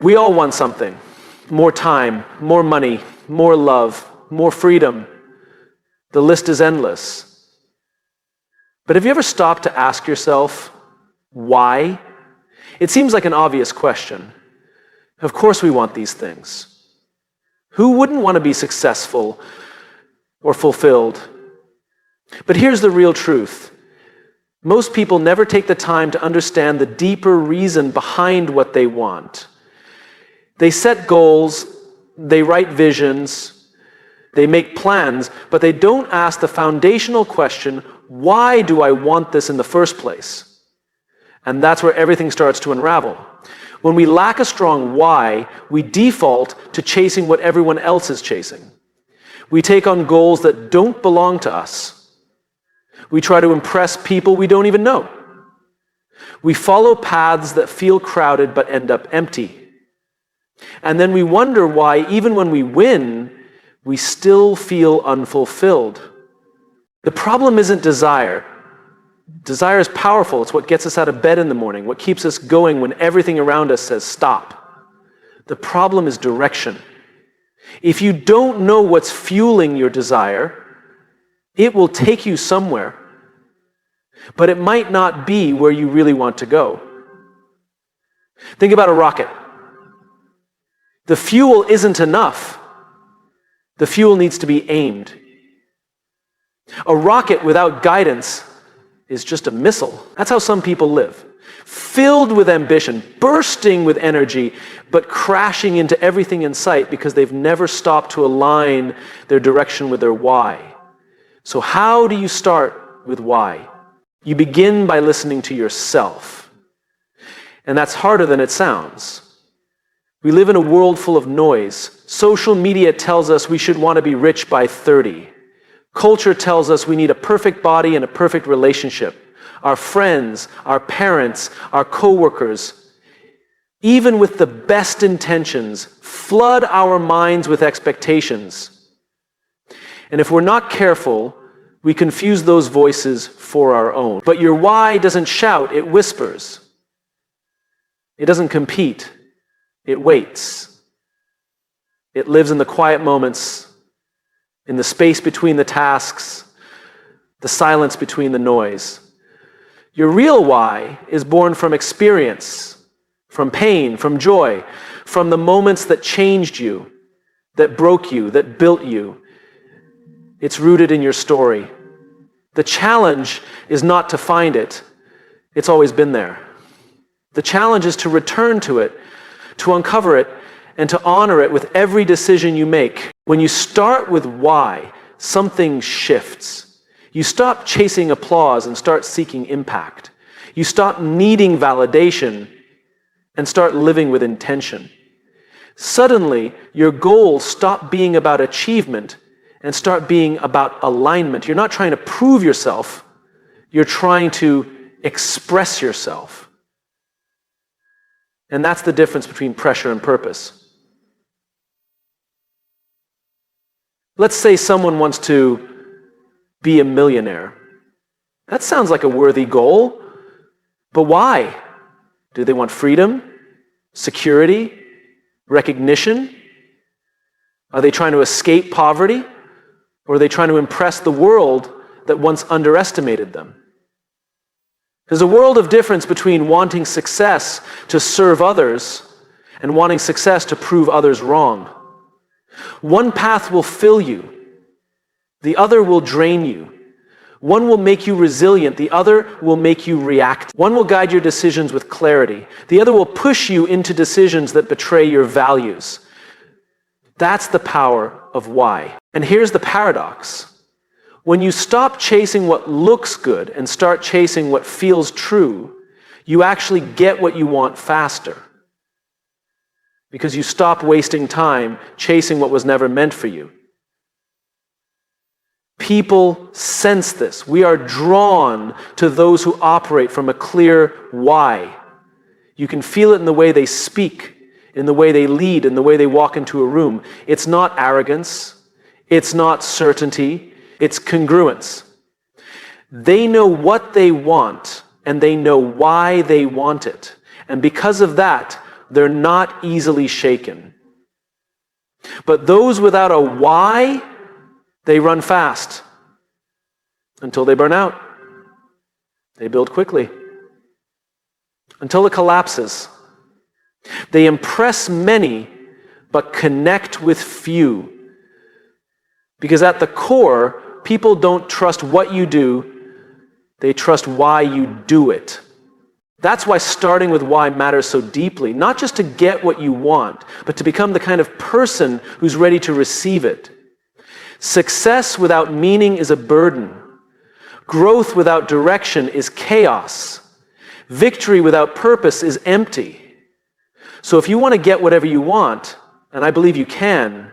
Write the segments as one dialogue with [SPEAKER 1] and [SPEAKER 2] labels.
[SPEAKER 1] We all want something. More time, more money, more love, more freedom. The list is endless. But have you ever stopped to ask yourself, why? It seems like an obvious question. Of course we want these things. Who wouldn't want to be successful or fulfilled? But here's the real truth. Most people never take the time to understand the deeper reason behind what they want. They set goals, they write visions, they make plans, but they don't ask the foundational question, why do I want this in the first place? And that's where everything starts to unravel. When we lack a strong why, we default to chasing what everyone else is chasing. We take on goals that don't belong to us. We try to impress people we don't even know. We follow paths that feel crowded but end up empty. And then we wonder why, even when we win, we still feel unfulfilled. The problem isn't desire. Desire is powerful. It's what gets us out of bed in the morning, what keeps us going when everything around us says stop. The problem is direction. If you don't know what's fueling your desire, it will take you somewhere, but it might not be where you really want to go. Think about a rocket. The fuel isn't enough. The fuel needs to be aimed. A rocket without guidance is just a missile. That's how some people live. Filled with ambition, bursting with energy, but crashing into everything in sight because they've never stopped to align their direction with their why. So how do you start with why? You begin by listening to yourself. And that's harder than it sounds. We live in a world full of noise. Social media tells us we should want to be rich by 30. Culture tells us we need a perfect body and a perfect relationship. Our friends, our parents, our coworkers, even with the best intentions, flood our minds with expectations. And if we're not careful, we confuse those voices for our own. But your why doesn't shout, it whispers. It doesn't compete. It waits. It lives in the quiet moments, in the space between the tasks, the silence between the noise. Your real why is born from experience, from pain, from joy, from the moments that changed you, that broke you, that built you. It's rooted in your story. The challenge is not to find it. It's always been there. The challenge is to return to it, to uncover it, and to honor it with every decision you make. When you start with why, something shifts. You stop chasing applause and start seeking impact. You stop needing validation and start living with intention. Suddenly, your goals stop being about achievement and start being about alignment. You're not trying to prove yourself. You're trying to express yourself. And that's the difference between pressure and purpose. Let's say someone wants to be a millionaire. That sounds like a worthy goal, but why? Do they want freedom, security, recognition? Are they trying to escape poverty? Or are they trying to impress the world that once underestimated them? There's a world of difference between wanting success to serve others and wanting success to prove others wrong. One path will fill you. The other will drain you. One will make you resilient. The other will make you react. One will guide your decisions with clarity. The other will push you into decisions that betray your values. That's the power of why. And here's the paradox. When you stop chasing what looks good and start chasing what feels true, you actually get what you want faster. Because you stop wasting time chasing what was never meant for you. People sense this. We are drawn to those who operate from a clear why. You can feel it in the way they speak, in the way they lead, in the way they walk into a room. It's not arrogance. It's not certainty. It's congruence. They know what they want, and they know why they want it. And because of that, They're not easily shaken. But those without a why, they run fast until they burn out. They build quickly until it collapses. They impress many, but connect with few. Because at the core, people don't trust what you do, they trust why you do it. That's why starting with why matters so deeply, not just to get what you want, but to become the kind of person who's ready to receive it. Success without meaning is a burden. Growth without direction is chaos. Victory without purpose is empty. So if you want to get whatever you want, and I believe you can,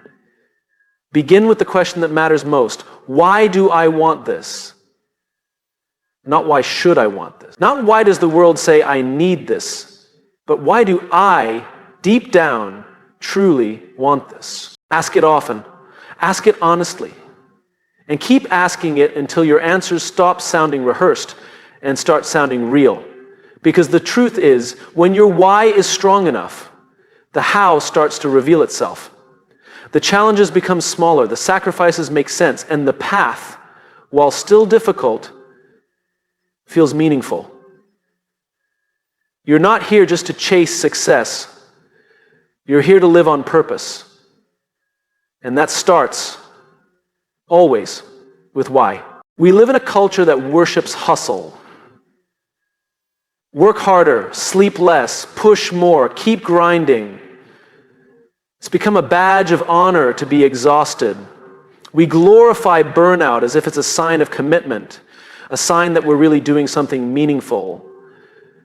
[SPEAKER 1] begin with the question that matters most. Why do I want this? Not why should I want this? Not why does the world say I need this, but why do I, deep down, truly want this? Ask it often. Ask it honestly. And keep asking it until your answers stop sounding rehearsed and start sounding real. Because the truth is, when your why is strong enough, the how starts to reveal itself. The challenges become smaller, the sacrifices make sense, and the path, while still difficult, feels meaningful. You're not here just to chase success. You're here to live on purpose. And that starts always with why. We live in a culture that worships hustle. Work harder, sleep less, push more, keep grinding. It's become a badge of honor to be exhausted. We glorify burnout as if it's a sign of commitment, a sign that we're really doing something meaningful.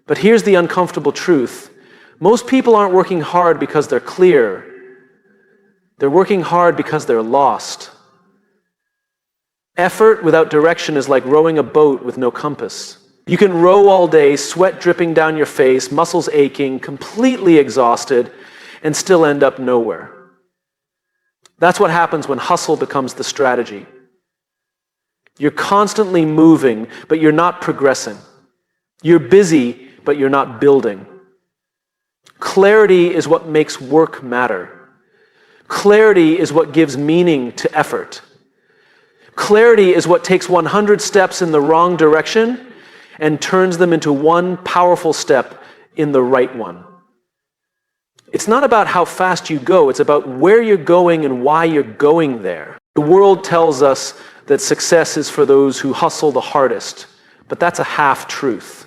[SPEAKER 1] But here's the uncomfortable truth. Most people aren't working hard because they're clear. They're working hard because they're lost. Effort without direction is like rowing a boat with no compass. You can row all day, sweat dripping down your face, muscles aching, completely exhausted, and still end up nowhere. That's what happens when hustle becomes the strategy. You're constantly moving, but you're not progressing. You're busy, but you're not building. Clarity is what makes work matter. Clarity is what gives meaning to effort. Clarity is what takes 100 steps in the wrong direction and turns them into one powerful step in the right one. It's not about how fast you go, it's about where you're going and why you're going there. The world tells us that success is for those who hustle the hardest, but that's a half-truth.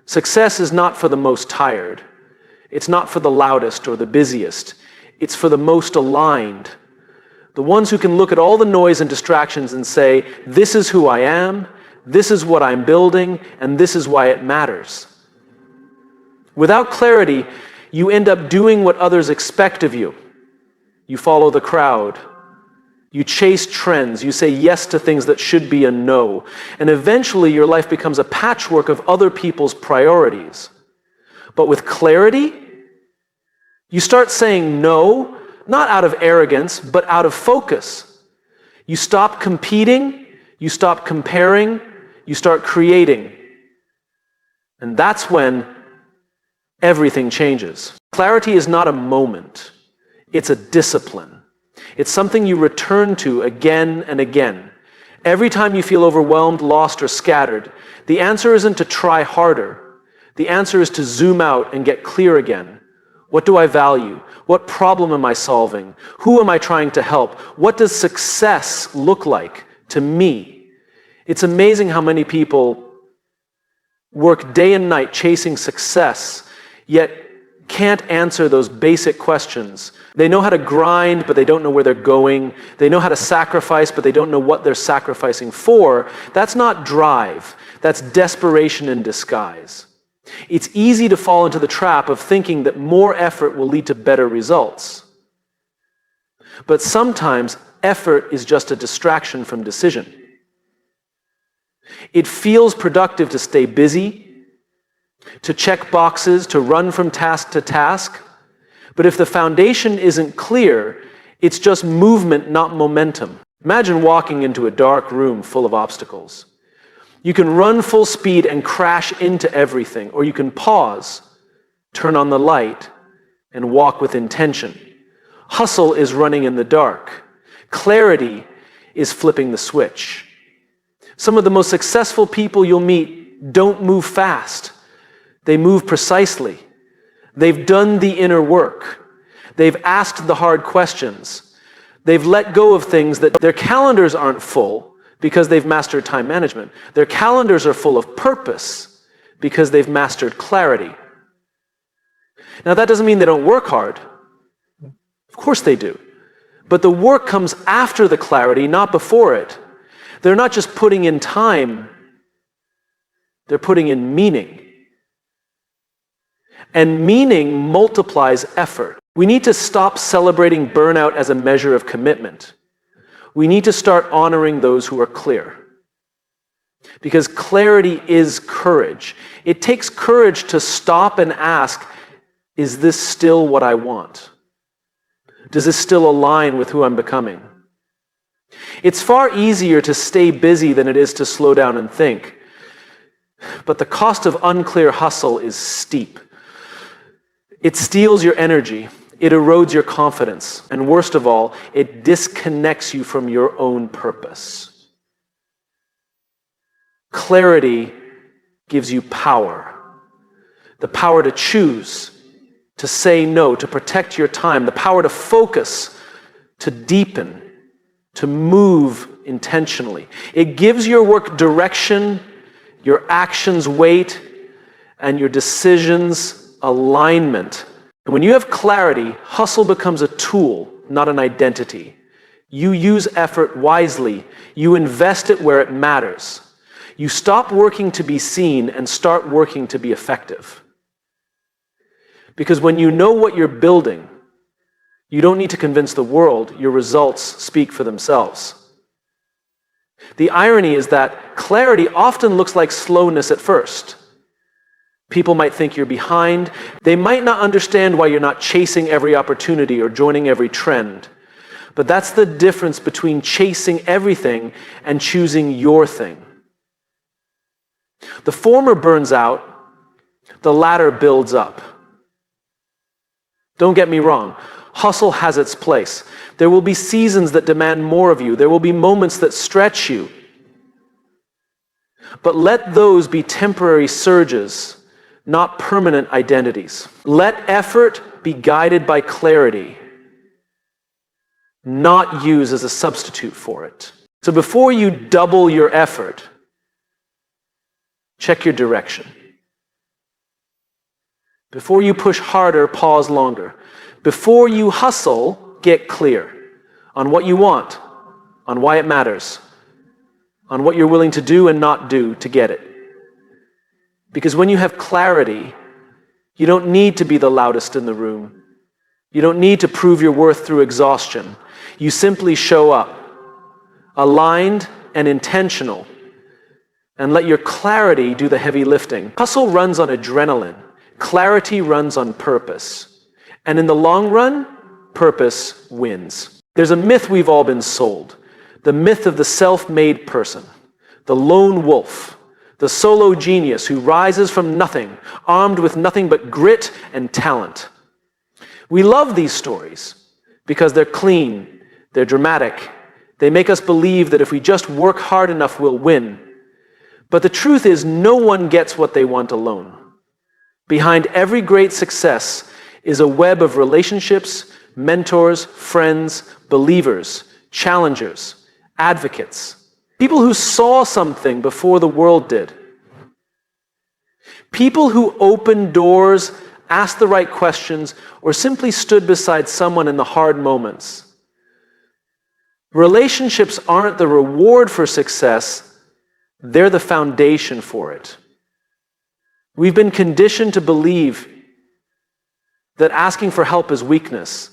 [SPEAKER 1] Success is not for the most tired. It's not for the loudest or the busiest. It's for the most aligned. The ones who can look at all the noise and distractions and say, this is who I am, this is what I'm building, and this is why it matters. Without clarity, you end up doing what others expect of you. You follow the crowd. You chase trends. You say yes to things that should be a no. And eventually your life becomes a patchwork of other people's priorities. But with clarity, you start saying no, not out of arrogance, but out of focus. You stop competing, you stop comparing, you start creating. And that's when everything changes. Clarity is not a moment. It's a discipline. It's something you return to again and again. Every time you feel overwhelmed, lost, or scattered, the answer isn't to try harder. The answer is to zoom out and get clear again. What do I value? What problem am I solving? Who am I trying to help? What does success look like to me? It's amazing how many people work day and night chasing success, yet can't answer those basic questions. They know how to grind, but they don't know where they're going. They know how to sacrifice, but they don't know what they're sacrificing for. That's not drive. That's desperation in disguise. It's easy to fall into the trap of thinking that more effort will lead to better results. But sometimes effort is just a distraction from decision. It feels productive to stay busy, to check boxes, to run from task to task. But if the foundation isn't clear, it's just movement, not momentum. Imagine walking into a dark room full of obstacles. You can run full speed and crash into everything, or you can pause, turn on the light, and walk with intention. Hustle is running in the dark. Clarity is flipping the switch. Some of the most successful people you'll meet don't move fast. They move precisely. They've done the inner work. They've asked the hard questions. They've let go of things that their calendars aren't full because they've mastered time management. Their calendars are full of purpose because they've mastered clarity. Now, that doesn't mean they don't work hard. Of course they do. But the work comes after the clarity, not before it. They're not just putting in time, they're putting in meaning. And meaning multiplies effort. We need to stop celebrating burnout as a measure of commitment. We need to start honoring those who are clear. Because clarity is courage. It takes courage to stop and ask, is this still what I want? Does this still align with who I'm becoming? It's far easier to stay busy than it is to slow down and think. But the cost of unclear hustle is steep. It steals your energy. It erodes your confidence. And worst of all, it disconnects you from your own purpose. Clarity gives you power. The power to choose, to say no, to protect your time, the power to focus, to deepen, to move intentionally. It gives your work direction, your actions weight, and your decisions alignment. And when you have clarity, hustle becomes a tool, not an identity. You use effort wisely. You invest it where it matters. You stop working to be seen and start working to be effective. Because when you know what you're building, you don't need to convince the world. Your results speak for themselves. The irony is that clarity often looks like slowness at first. People might think you're behind. They might not understand why you're not chasing every opportunity or joining every trend. But that's the difference between chasing everything and choosing your thing. The former burns out, the latter builds up. Don't get me wrong. Hustle has its place. There will be seasons that demand more of you. There will be moments that stretch you. But let those be temporary surges, not permanent identities. Let effort be guided by clarity, not used as a substitute for it. So before you double your effort, check your direction. Before you push harder, pause longer. Before you hustle, get clear on what you want, on why it matters, on what you're willing to do and not do to get it. Because when you have clarity, you don't need to be the loudest in the room. You don't need to prove your worth through exhaustion. You simply show up, aligned and intentional, and let your clarity do the heavy lifting. Hustle runs on adrenaline. Clarity runs on purpose. And in the long run, purpose wins. There's a myth we've all been sold. The myth of the self-made person, the lone wolf, the solo genius who rises from nothing, armed with nothing but grit and talent. We love these stories because they're clean, they're dramatic. They make us believe that if we just work hard enough, we'll win. But the truth is, no one gets what they want alone. Behind every great success is a web of relationships, mentors, friends, believers, challengers, advocates, people who saw something before the world did. People who opened doors, asked the right questions, or simply stood beside someone in the hard moments. Relationships aren't the reward for success, they're the foundation for it. We've been conditioned to believe that asking for help is weakness,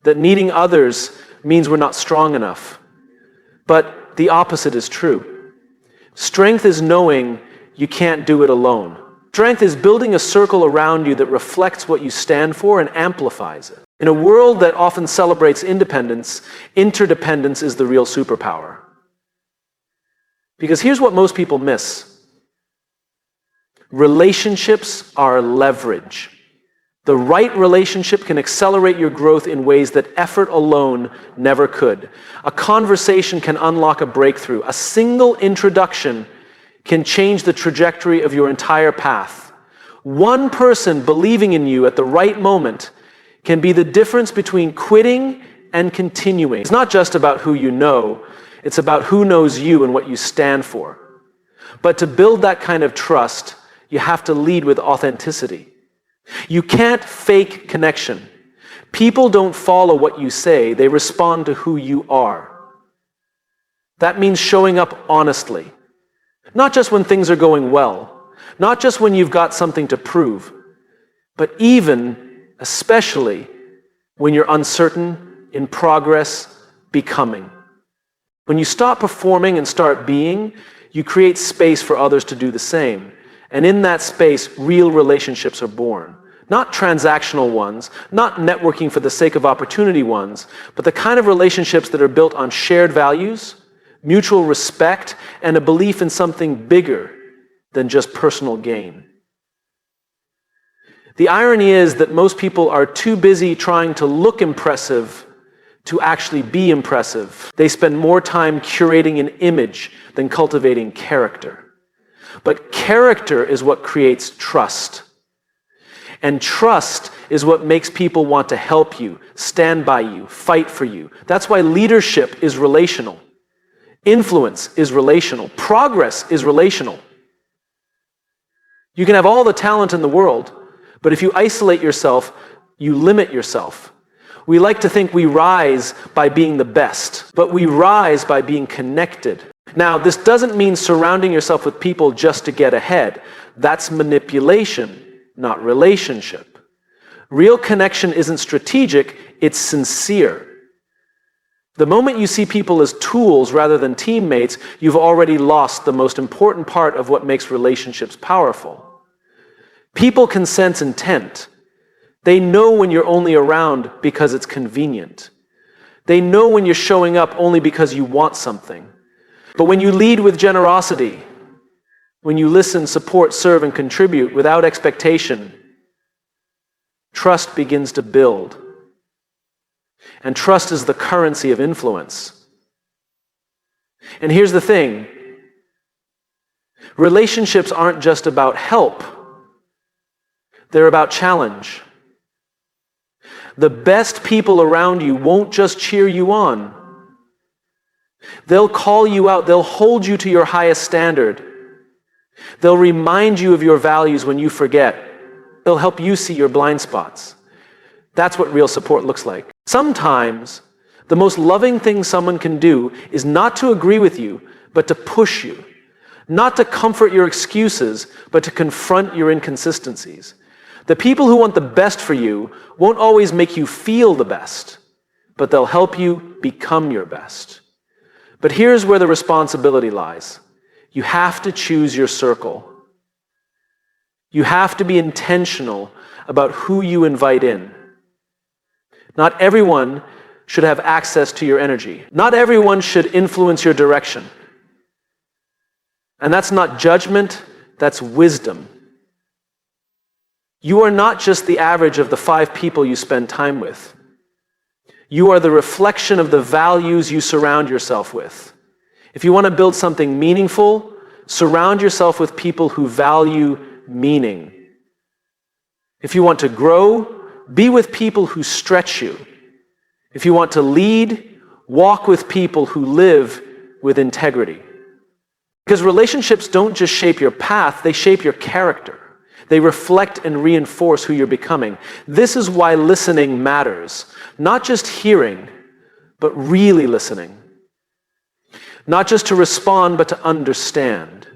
[SPEAKER 1] that needing others means we're not strong enough. But the opposite is true. Strength is knowing you can't do it alone. Strength is building a circle around you that reflects what you stand for and amplifies it. In a world that often celebrates independence, interdependence is the real superpower. Because here's what most people miss. Relationships are leverage. The right relationship can accelerate your growth in ways that effort alone never could. A conversation can unlock a breakthrough. A single introduction can change the trajectory of your entire path. One person believing in you at the right moment can be the difference between quitting and continuing. It's not just about who you know, it's about who knows you and what you stand for. But to build that kind of trust, you have to lead with authenticity. You can't fake connection. People don't follow what you say, they respond to who you are. That means showing up honestly. Not just when things are going well, not just when you've got something to prove, but even, especially, when you're uncertain, in progress, becoming. When you stop performing and start being, you create space for others to do the same. And in that space, real relationships are born. Not transactional ones, not networking for the sake of opportunity ones, but the kind of relationships that are built on shared values, mutual respect, and a belief in something bigger than just personal gain. The irony is that most people are too busy trying to look impressive to actually be impressive. They spend more time curating an image than cultivating character. But character is what creates trust. And trust is what makes people want to help you, stand by you, fight for you. That's why leadership is relational. Influence is relational. Progress is relational. You can have all the talent in the world, but if you isolate yourself, you limit yourself. We like to think we rise by being the best, but we rise by being connected. Now, this doesn't mean surrounding yourself with people just to get ahead. That's manipulation, not relationship. Real connection isn't strategic, it's sincere. The moment you see people as tools rather than teammates, you've already lost the most important part of what makes relationships powerful. People can sense intent. They know when you're only around because it's convenient. They know when you're showing up only because you want something. But when you lead with generosity, when you listen, support, serve, and contribute without expectation, trust begins to build. And trust is the currency of influence. And here's the thing. Relationships aren't just about help. They're about challenge. The best people around you won't just cheer you on. They'll call you out. They'll hold you to your highest standard. They'll remind you of your values when you forget. They'll help you see your blind spots. That's what real support looks like. Sometimes, the most loving thing someone can do is not to agree with you, but to push you. Not to comfort your excuses, but to confront your inconsistencies. The people who want the best for you won't always make you feel the best, but they'll help you become your best. But here's where the responsibility lies. You have to choose your circle. You have to be intentional about who you invite in. Not everyone should have access to your energy. Not everyone should influence your direction. And that's not judgment, that's wisdom. You are not just the average of the 5 people you spend time with. You are the reflection of the values you surround yourself with. If you want to build something meaningful, surround yourself with people who value meaning. If you want to grow, be with people who stretch you. If you want to lead, walk with people who live with integrity. Because relationships don't just shape your path, they shape your character. They reflect and reinforce who you're becoming. This is why listening matters. Not just hearing, but really listening. Not just to respond, but to understand.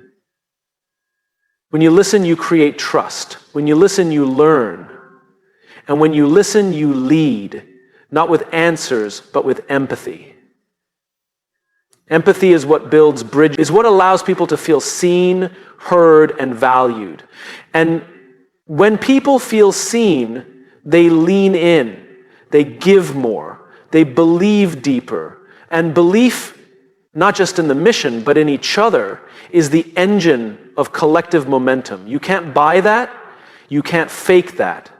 [SPEAKER 1] When you listen, you create trust. When you listen, you learn. And when you listen, you lead, not with answers, but with empathy. Empathy is what builds bridges, is what allows people to feel seen, heard, and valued. And when people feel seen, they lean in, they give more, they believe deeper. And belief, not just in the mission, but in each other, is the engine of collective momentum. You can't buy that, you can't fake that.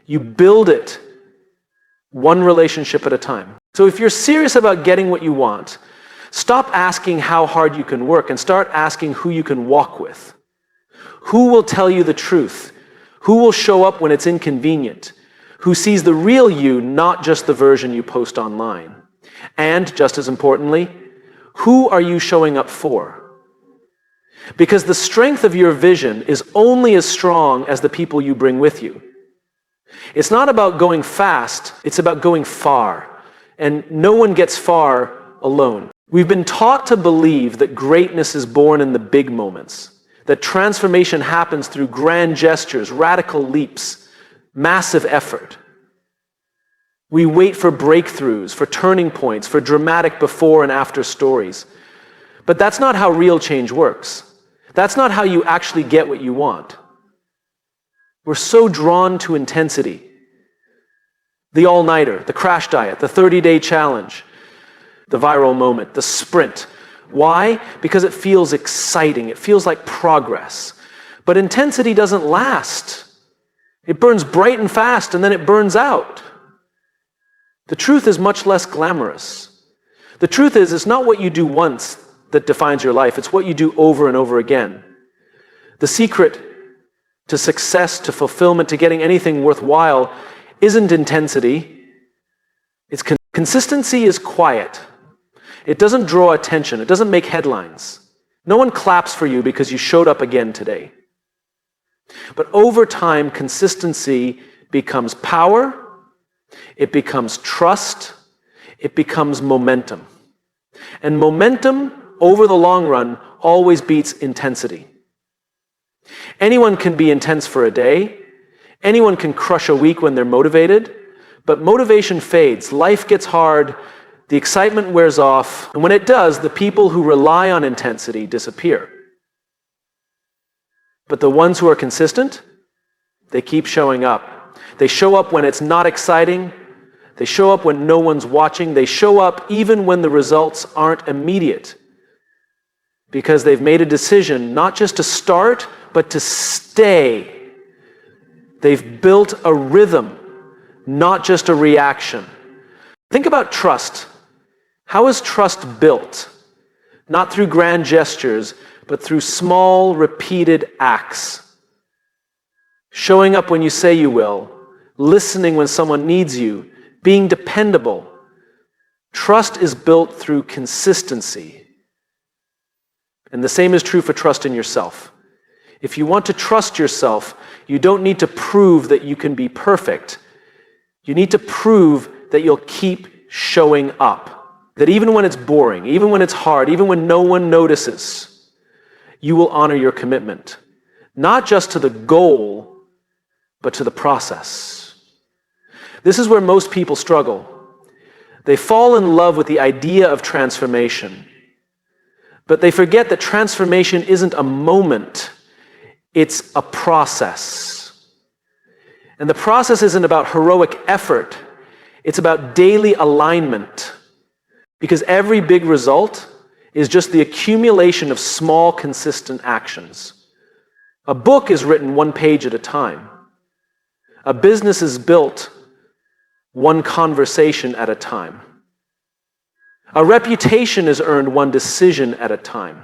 [SPEAKER 1] You build it one relationship at a time. So if you're serious about getting what you want, stop asking how hard you can work and start asking who you can walk with. Who will tell you the truth? Who will show up when it's inconvenient? Who sees the real you, not just the version you post online? And, just as importantly, who are you showing up for? Because the strength of your vision is only as strong as the people you bring with you. It's not about going fast, it's about going far. And no one gets far alone. We've been taught to believe that greatness is born in the big moments, that transformation happens through grand gestures, radical leaps, massive effort. We wait for breakthroughs, for turning points, for dramatic before and after stories. But that's not how real change works. That's not how you actually get what you want. We're so drawn to intensity. The all-nighter, the crash diet, the 30-day challenge, the viral moment, the sprint. Why? Because it feels exciting. It feels like progress. But intensity doesn't last. It burns bright and fast, and then it burns out. The truth is much less glamorous. The truth is, it's not what you do once that defines your life. It's what you do over and over again. The secret to success, to fulfillment, to getting anything worthwhile isn't intensity. It's consistency is quiet. It doesn't draw attention. It doesn't make headlines. No one claps for you because you showed up again today. But over time, consistency becomes power, it becomes trust, it becomes momentum. And momentum, over the long run, always beats intensity. Anyone can be intense for a day. Anyone can crush a week when they're motivated. But motivation fades. Life gets hard. The excitement wears off. And when it does, the people who rely on intensity disappear. But the ones who are consistent, they keep showing up. They show up when it's not exciting. They show up when no one's watching. They show up even when the results aren't immediate. Because they've made a decision not just to start, but to stay. They've built a rhythm, not just a reaction. Think about trust. How is trust built? Not through grand gestures, but through small, repeated acts. Showing up when you say you will, listening when someone needs you, being dependable. Trust is built through consistency. And the same is true for trust in yourself. If you want to trust yourself, you don't need to prove that you can be perfect. You need to prove that you'll keep showing up. That even when it's boring, even when it's hard, even when no one notices, you will honor your commitment. Not just to the goal, but to the process. This is where most people struggle. They fall in love with the idea of transformation, but they forget that transformation isn't a moment, it's a process. And the process isn't about heroic effort, it's about daily alignment. Because every big result is just the accumulation of small, consistent actions. A book is written one page at a time. A business is built one conversation at a time. A reputation is earned one decision at a time.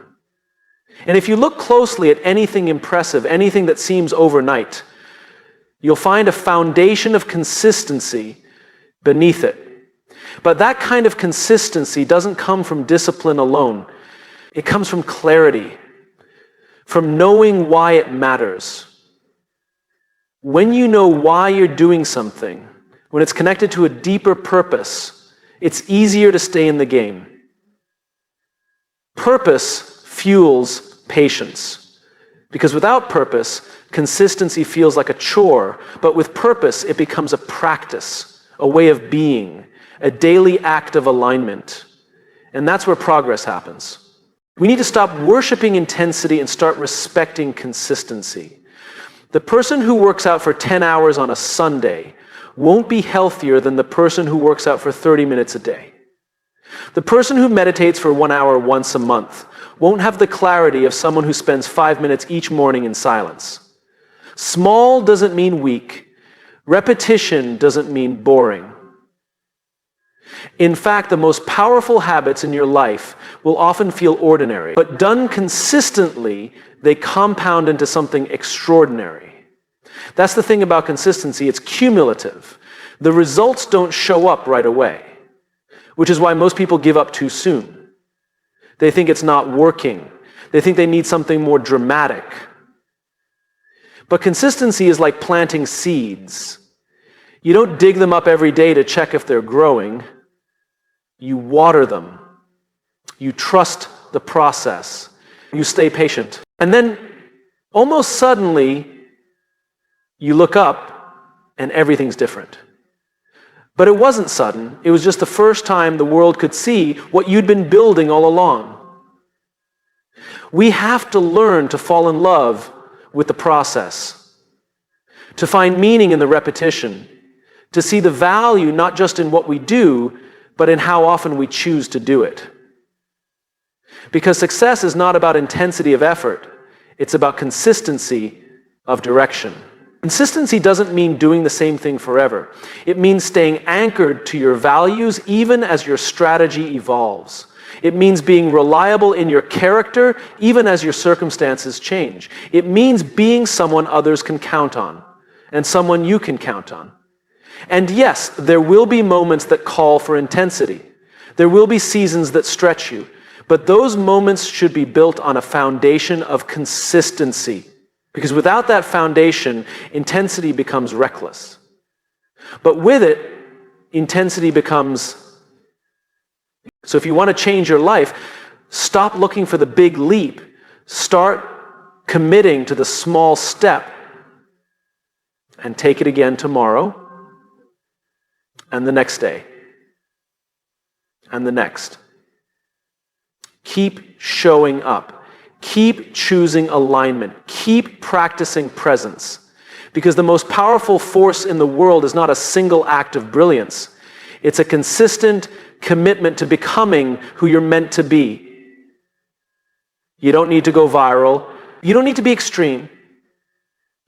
[SPEAKER 1] And if you look closely at anything impressive, anything that seems overnight, you'll find a foundation of consistency beneath it. But that kind of consistency doesn't come from discipline alone. It comes from clarity, from knowing why it matters. When you know why you're doing something, when it's connected to a deeper purpose, it's easier to stay in the game. Purpose fuels patience. Because without purpose, consistency feels like a chore, but with purpose, it becomes a practice, a way of being, a daily act of alignment. And that's where progress happens. We need to stop worshiping intensity and start respecting consistency. The person who works out for 10 hours on a Sunday won't be healthier than the person who works out for 30 minutes a day. The person who meditates for 1 hour once a month won't have the clarity of someone who spends 5 minutes each morning in silence. Small doesn't mean weak. Repetition doesn't mean boring. In fact, the most powerful habits in your life will often feel ordinary, but done consistently, they compound into something extraordinary. That's the thing about consistency, it's cumulative. The results don't show up right away, which is why most people give up too soon. They think it's not working. They think they need something more dramatic. But consistency is like planting seeds. You don't dig them up every day to check if they're growing. You water them. You trust the process. You stay patient. And then, almost suddenly, you look up and everything's different. But it wasn't sudden. It was just the first time the world could see what you'd been building all along. We have to learn to fall in love with the process, to find meaning in the repetition, to see the value not just in what we do, but in how often we choose to do it. Because success is not about intensity of effort, it's about consistency of direction. Consistency doesn't mean doing the same thing forever. It means staying anchored to your values even as your strategy evolves. It means being reliable in your character even as your circumstances change. It means being someone others can count on and someone you can count on. And yes, there will be moments that call for intensity. There will be seasons that stretch you. But those moments should be built on a foundation of consistency. Because without that foundation, intensity becomes reckless. But with it, intensity becomes... So if you want to change your life, stop looking for the big leap. Start committing to the small step. And take it again tomorrow. And the next day. And the next. Keep showing up. Keep choosing alignment. Keep practicing presence. Because the most powerful force in the world is not a single act of brilliance. It's a consistent commitment to becoming who you're meant to be. You don't need to go viral. You don't need to be extreme.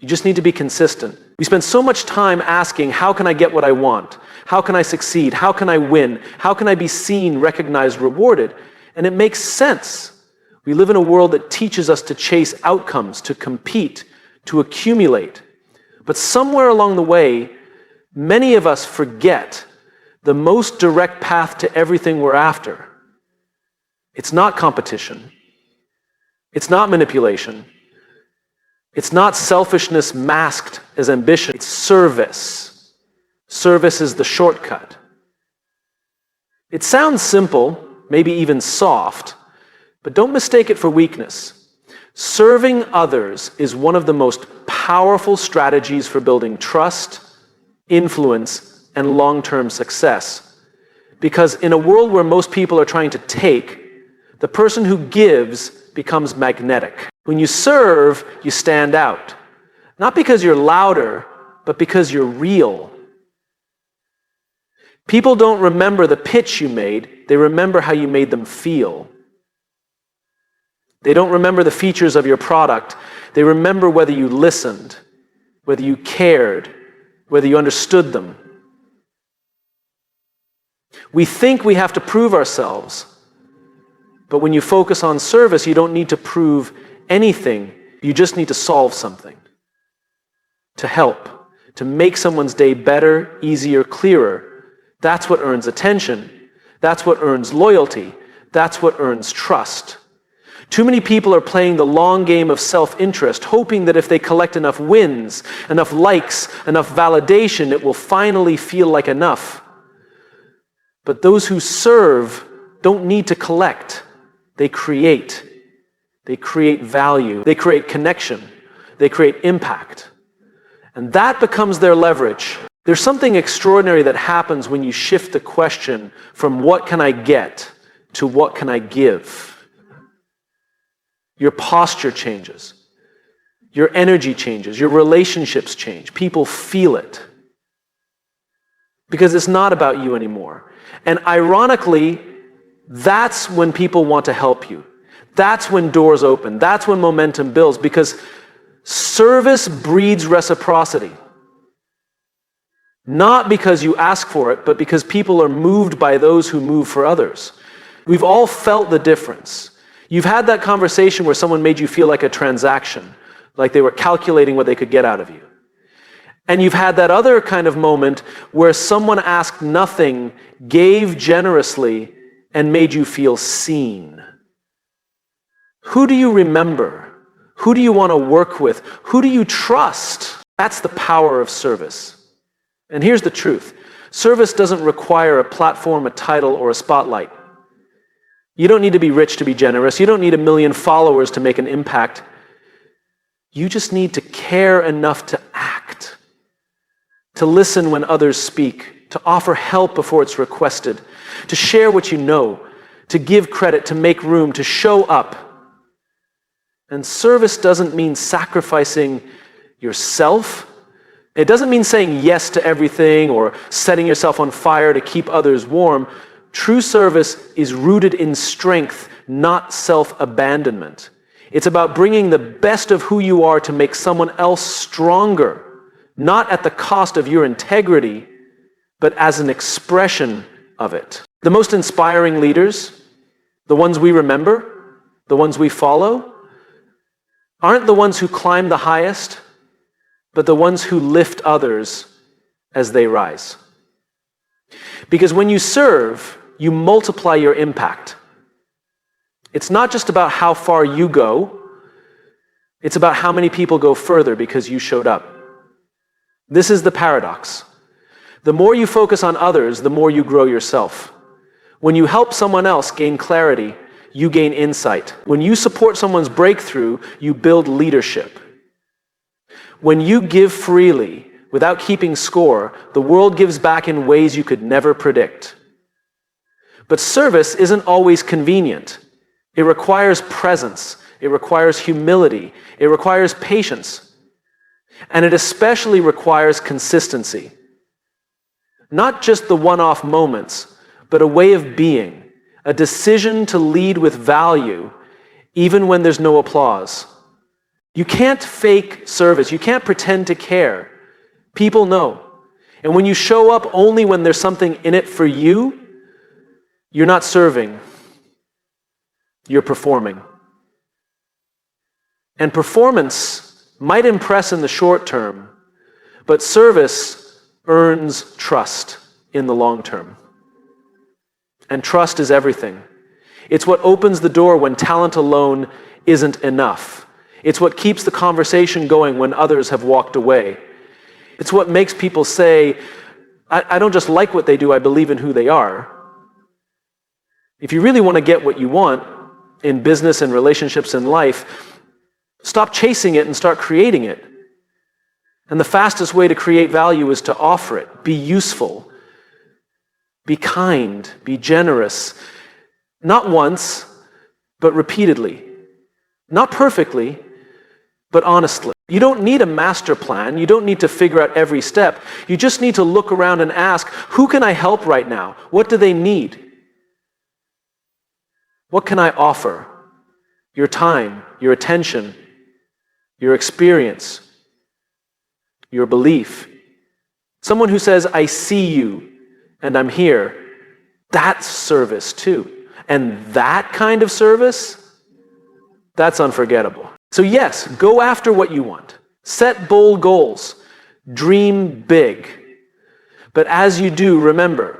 [SPEAKER 1] You just need to be consistent. We spend so much time asking, how can I get what I want? How can I succeed? How can I win? How can I be seen, recognized, rewarded? And it makes sense. We live in a world that teaches us to chase outcomes, to compete, to accumulate. But somewhere along the way, many of us forget the most direct path to everything we're after. It's not competition. It's not manipulation. It's not selfishness masked as ambition. It's service. Service is the shortcut. It sounds simple, maybe even soft, but don't mistake it for weakness. Serving others is one of the most powerful strategies for building trust, influence, and long-term success. Because in a world where most people are trying to take, the person who gives becomes magnetic. When you serve, you stand out. Not because you're louder, but because you're real. People don't remember the pitch you made, they remember how you made them feel. They don't remember the features of your product, they remember whether you listened, whether you cared, whether you understood them. We think we have to prove ourselves, but when you focus on service, you don't need to prove anything, you just need to solve something. To help, to make someone's day better, easier, clearer. That's what earns attention. That's what earns loyalty. That's what earns trust. Too many people are playing the long game of self-interest, hoping that if they collect enough wins, enough likes, enough validation, it will finally feel like enough. But those who serve don't need to collect. They create. They create value. They create connection. They create impact. And that becomes their leverage. There's something extraordinary that happens when you shift the question from what can I get to what can I give. Your posture changes. Your energy changes. Your relationships change. People feel it. Because it's not about you anymore. And ironically, that's when people want to help you. That's when doors open. That's when momentum builds. Because service breeds reciprocity. Not because you ask for it, but because people are moved by those who move for others. We've all felt the difference. You've had that conversation where someone made you feel like a transaction, like they were calculating what they could get out of you. And you've had that other kind of moment where someone asked nothing, gave generously, and made you feel seen. Who do you remember? Who do you want to work with? Who do you trust? That's the power of service. And here's the truth. Service doesn't require a platform, a title, or a spotlight. You don't need to be rich to be generous. You don't need 1 million followers to make an impact. You just need to care enough to act, to listen when others speak, to offer help before it's requested, to share what you know, to give credit, to make room, to show up. And service doesn't mean sacrificing yourself. It doesn't mean saying yes to everything or setting yourself on fire to keep others warm. True service is rooted in strength, not self-abandonment. It's about bringing the best of who you are to make someone else stronger, not at the cost of your integrity, but as an expression of it. The most inspiring leaders, the ones we remember, the ones we follow, aren't the ones who climb the highest, but the ones who lift others as they rise. Because when you serve, you multiply your impact. It's not just about how far you go, it's about how many people go further because you showed up. This is the paradox. The more you focus on others, the more you grow yourself. When you help someone else gain clarity, you gain insight. When you support someone's breakthrough, you build leadership. When you give freely, without keeping score, the world gives back in ways you could never predict. But service isn't always convenient. It requires presence. It requires humility. It requires patience. And it especially requires consistency. Not just the one-off moments, but a way of being, a decision to lead with value, even when there's no applause. You can't fake service. You can't pretend to care. People know. And when you show up only when there's something in it for you, you're not serving. You're performing. And performance might impress in the short term, but service earns trust in the long term. And trust is everything. It's what opens the door when talent alone isn't enough. It's what keeps the conversation going when others have walked away. It's what makes people say, I don't just like what they do, I believe in who they are. If you really want to get what you want in business and relationships and life, stop chasing it and start creating it. And the fastest way to create value is to offer it. Be useful. Be kind. Be generous. Not once, but repeatedly. Not perfectly, but honestly. You don't need a master plan. You don't need to figure out every step. You just need to look around and ask, who can I help right now? What do they need? What can I offer? Your time, your attention, your experience, your belief. Someone who says, I see you and I'm here, that's service too. And that kind of service, that's unforgettable. So yes, go after what you want. Set bold goals. Dream big. But as you do, remember,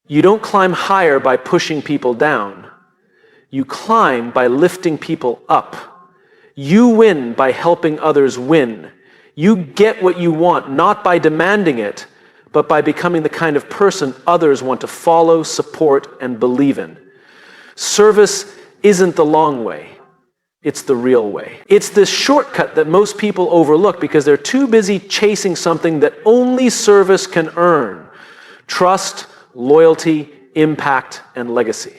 [SPEAKER 1] you don't climb higher by pushing people down. You climb by lifting people up. You win by helping others win. You get what you want, not by demanding it, but by becoming the kind of person others want to follow, support, and believe in. Service isn't the long way. It's the real way. It's this shortcut that most people overlook because they're too busy chasing something that only service can earn. Trust, loyalty, impact, and legacy.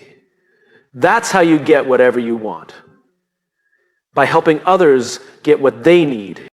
[SPEAKER 1] That's how you get whatever you want. By helping others get what they need.